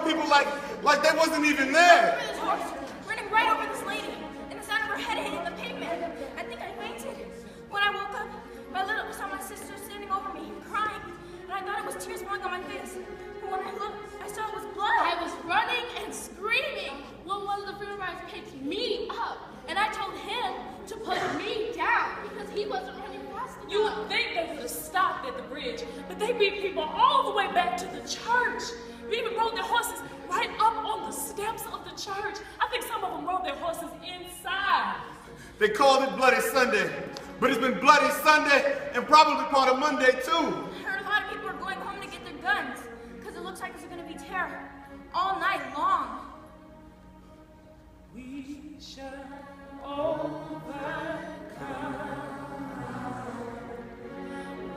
people like they wasn't even there. This horse running right over this lady, and the sound of her head hitting the pavement. I think I fainted. When I woke up, I saw my sister standing over me, crying, and I thought it was tears falling on my face. But when I looked, I saw it was blood. I was running and screaming when one of the funeral riders picked me up, and I told him to put me down because he wasn't running fast enough. You would think they would have stopped at the bridge, but they beat people all the way back to the church. They even rode their horses right up on the steps of the church. I think some of them rode their horses inside. They called it Bloody Sunday, but it's been Bloody Sunday and probably part of Monday too. I heard a lot of people are going home to get their guns because it looks like there's going to be terror all night long. We shall overcome.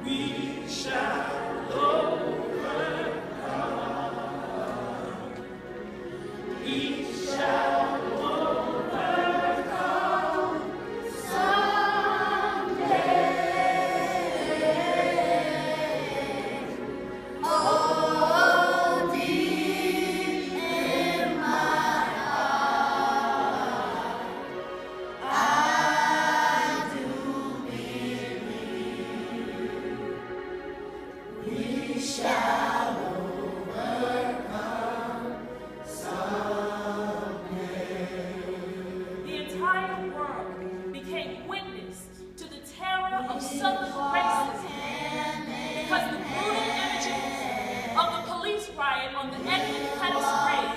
We shall overcome. We shall overcome someday. Oh, deep in my heart, I do believe we shall overcome someday. The entire world became witness to the terror of Southern racism because the brutal images of the police riot on the Edmund Pettus Bridge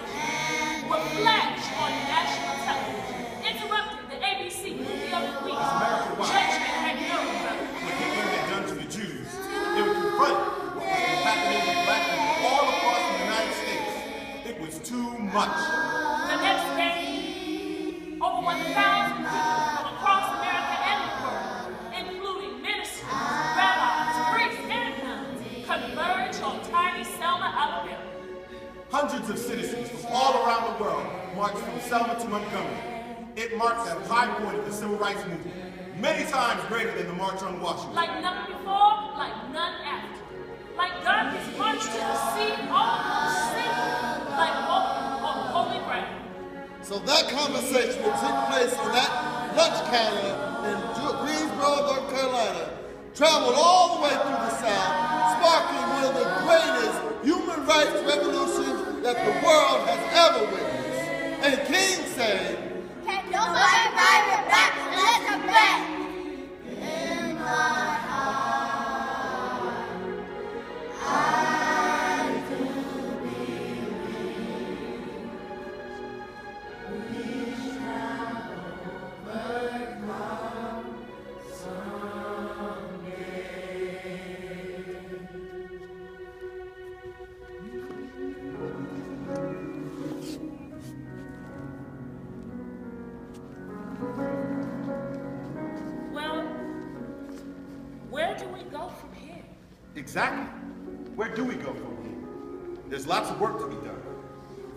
were flashed on national television, interrupting the ABC movie of the week, Judgment at Nuremberg. What Hitler had done to the Jews, they would confront what was happening with black people all across the United States. It was too much. The next day, over 1,000 people from across America and the world, including ministers, rabbis, priests, and nuns, converged on tiny Selma, Alabama. Hundreds of citizens from all around the world marched from Selma to Montgomery. It marks a high point of the civil rights movement, many times greater than the March on Washington. Like none before, like none after. Like darkness marched to the sea, almost sinking, like walking on holy ground. So that conversation that took place on that lunch counter in Greensboro, North Carolina, traveled all the way through the South, sparking one of the greatest human rights revolutions that the world has ever witnessed. And King said, Can't nobody buy me back unless I'm back. In my heart, I do believe we shall overcome Well, where do we go from here? Exactly. Where do we go from here? There's lots of work to be done.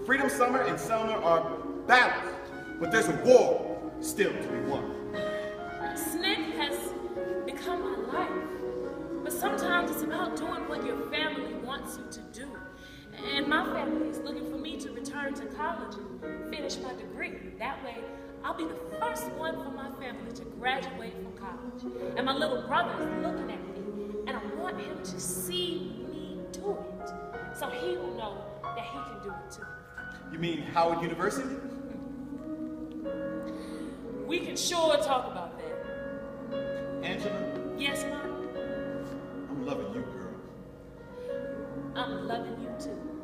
Freedom Summer and Selma are battles, but there's a war still to be won. SNCC has become my life, but sometimes it's about doing what your family wants you to do. And my family is looking for me to return to college and finish my degree. That way, I'll be the first one from my family to graduate from college. And my little brother is looking at me, and I want him to see me do it, so he will know that he can do it too. You mean Howard University? We can sure talk about that. Angela, Yes, Mom? I'm loving you, girl. I'm loving you too.